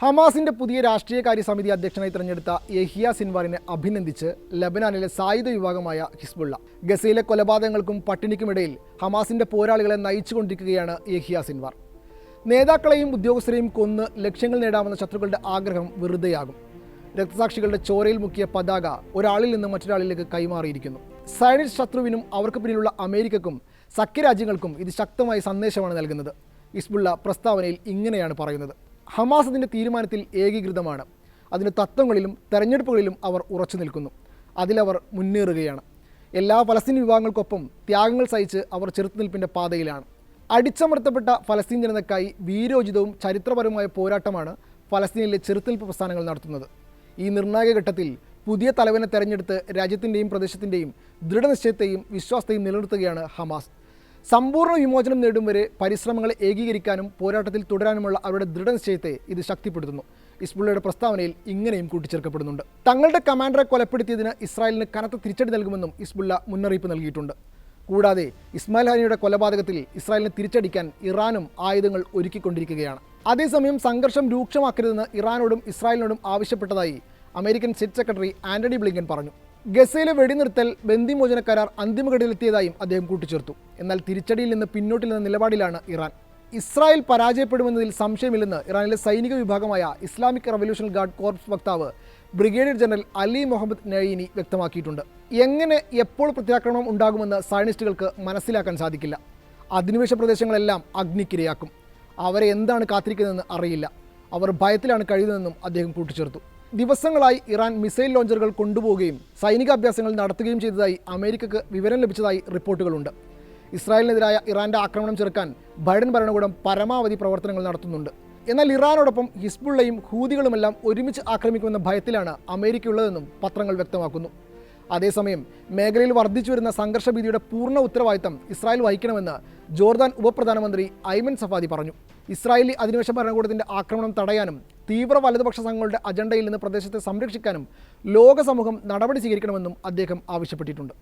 ഹമാസിന്റെ പുതിയ രാഷ്ട്രീയകാര്യ സമിതി അധ്യക്ഷനായി തെരഞ്ഞെടുത്ത യഹിയ സിൻവാറിനെ അഭിനന്ദിച്ച് ലബനാനിലെ സായുധ വിഭാഗമായ ഹിസ്ബുള്ള. ഗസയിലെ കൊലപാതകങ്ങൾക്കും പട്ടിണിക്കുമിടയിൽ ഹമാസിന്റെ പോരാളികളെ നയിച്ചുകൊണ്ടിരിക്കുകയാണ് യഹിയ സിൻവാർ. നേതാക്കളെയും ഉദ്യോഗസ്ഥരെയും കൊന്ന് ലക്ഷ്യങ്ങൾ നേടാമെന്ന ശത്രുക്കളുടെ ആഗ്രഹം വെറുതെയാകും. രക്തസാക്ഷികളുടെ ചോരയിൽ മുക്കിയ പതാക ഒരാളിൽ നിന്ന് മറ്റൊരാളിലേക്ക് കൈമാറിയിരിക്കുന്നു. സയനിസ്റ്റ് ശത്രുവിനും അവർക്ക് പിന്നിലുള്ള അമേരിക്കക്കും സഖ്യരാജ്യങ്ങൾക്കും ഇത് ശക്തമായ സന്ദേശമാണ് നൽകുന്നത്. ഹിസ്ബുള്ള പ്രസ്താവനയിൽ ഇങ്ങനെയാണ് പറയുന്നത്: ഹമാസ് അതിൻ്റെ തീരുമാനത്തിൽ ഏകീകൃതമാണ്. അതിൻ്റെ തത്വങ്ങളിലും തെരഞ്ഞെടുപ്പുകളിലും അവർ ഉറച്ചു നിൽക്കുന്നു. അതിലവർ മുന്നേറുകയാണ്. എല്ലാ ഫലസ്തീൻ വിഭാഗങ്ങൾക്കൊപ്പം ത്യാഗങ്ങൾ സഹിച്ച് അവർ ചെറുത്തുനിൽപ്പിൻ്റെ പാതയിലാണ്. അടിച്ചമർത്തപ്പെട്ട ഫലസ്തീൻ ജനതയ്ക്കായി വീരോചിതവും ചരിത്രപരവുമായ പോരാട്ടമാണ് ഫലസ്തീനിലെ ചെറുത്തുനിൽപ്പ് പ്രസ്ഥാനങ്ങൾ നടത്തുന്നത്. ഈ നിർണായക ഘട്ടത്തിൽ പുതിയ തലവനെ തെരഞ്ഞെടുത്ത് രാജ്യത്തിൻ്റെയും പ്രദേശത്തിൻ്റെയും ദൃഢനിശ്ചയത്തെയും വിശ്വാസത്തെയും നിലനിർത്തുകയാണ് ഹമാസ്. സമ്പൂർണ്ണ വിമോചനം നേടും വരെ പരിശ്രമങ്ങളെ ഏകീകരിക്കാനും പോരാട്ടത്തിൽ തുടരാനുമുള്ള അവരുടെ ദൃഢനിശ്ചയത്തെ ഇത് ശക്തിപ്പെടുത്തുന്നു. ഹിസ്ബുള്ളയുടെ പ്രസ്താവനയിൽ ഇങ്ങനെയും കൂട്ടിച്ചേർക്കപ്പെടുന്നുണ്ട്: തങ്ങളുടെ കമാൻഡറെ കൊലപ്പെടുത്തിയതിന് ഇസ്രായേലിന് കനത്ത തിരിച്ചടി നൽകുമെന്നും ഹിസ്ബുള്ള മുന്നറിയിപ്പ് നൽകിയിട്ടുണ്ട്. കൂടാതെ ഇസ്മായിൽ ഹാനിയുടെ കൊലപാതകത്തിൽ ഇസ്രായേലിനെ തിരിച്ചടിക്കാൻ ഇറാനും ആയുധങ്ങൾ ഒരുക്കിക്കൊണ്ടിരിക്കുകയാണ്. അതേസമയം സംഘർഷം രൂക്ഷമാക്കരുതെന്ന് ഇറാനോടും ഇസ്രായേലിനോടും ആവശ്യപ്പെട്ടതായി American state secretary Antony Blinken പറഞ്ഞു. ഗസയിലെ വെടിനിർത്തൽ ബന്ദിമോചന കരാർ അന്തിമഘട്ടത്തിലെത്തിയതായും അദ്ദേഹം കൂട്ടിച്ചേർത്തു. എന്നാൽ തിരിച്ചടിയിൽ നിന്ന് പിന്നോട്ടില്ലെന്ന നിലപാടിലാണ് ഇറാൻ. ഇസ്രായേൽ പരാജയപ്പെടുമെന്നതിൽ സംശയമില്ലെന്ന് ഇറാനിലെ സൈനിക വിഭാഗമായ ഇസ്ലാമിക് റവല്യൂഷണൽ ഗാർഡ് കോർപ്സ് വക്താവ് ബ്രിഗേഡിയർ ജനറൽ അലി മുഹമ്മദ് നയീനി വ്യക്തമാക്കിയിട്ടുണ്ട്. എങ്ങനെ എപ്പോൾ പ്രത്യാക്രമണം ഉണ്ടാകുമെന്ന് സയനിസ്റ്റുകൾക്ക് മനസ്സിലാക്കാൻ സാധിക്കില്ല. അധിനിവേശ പ്രദേശങ്ങളെല്ലാം അഗ്നിക്കിരയാക്കും. അവരെ എന്താണ് കാത്തിരിക്കുന്നതെന്ന് അറിയില്ല. അവർ ഭയത്തിലാണ് കഴിയുന്നതെന്നും അദ്ദേഹം കൂട്ടിച്ചേർത്തു. ദിവസങ്ങളായി ഇറാൻ മിസൈൽ ലോഞ്ചറുകൾ കൊണ്ടുപോവുകയും സൈനികാഭ്യാസങ്ങൾ നടത്തുകയും ചെയ്തതായി അമേരിക്കക്ക് വിവരം ലഭിച്ചതായി റിപ്പോർട്ടുകളുണ്ട്. ഇസ്രായേലിനെതിരായ ഇറാൻ്റെ ആക്രമണം ചെറുക്കാൻ ബൈഡൻ ഭരണകൂടം പരമാവധി പ്രവർത്തനങ്ങൾ നടത്തുന്നുണ്ട്. എന്നാൽ ഇറാനോടൊപ്പം ഹിസ്ബുള്ളയും ഹൂതികളുമെല്ലാം ഒരുമിച്ച് ആക്രമിക്കുമെന്ന ഭയത്തിലാണ് അമേരിക്കയുള്ളതെന്നും പത്രങ്ങൾ വ്യക്തമാക്കുന്നു. അതേസമയം മേഖലയിൽ വർദ്ധിച്ചു വരുന്ന സംഘർഷഭീതിയുടെ പൂർണ്ണ ഉത്തരവാദിത്തം ഇസ്രായേൽ വഹിക്കണമെന്ന് ജോർദാൻ ഉപപ്രധാനമന്ത്രി ഐമൻ സഫാദി പറഞ്ഞു. ഇസ്രായേലി അധിനിവേശ ഭരണകൂടത്തിൻ്റെ ആക്രമണം തടയാനും തീവ്ര വലതുപക്ഷ സംഘങ്ങളുടെ അജണ്ടയിൽ നിന്ന് പ്രദേശത്തെ സംരക്ഷിക്കാനും ലോക സമൂഹം നടപടി സ്വീകരിക്കണമെന്നും അദ്ദേഹം ആവശ്യപ്പെട്ടിട്ടുണ്ട്.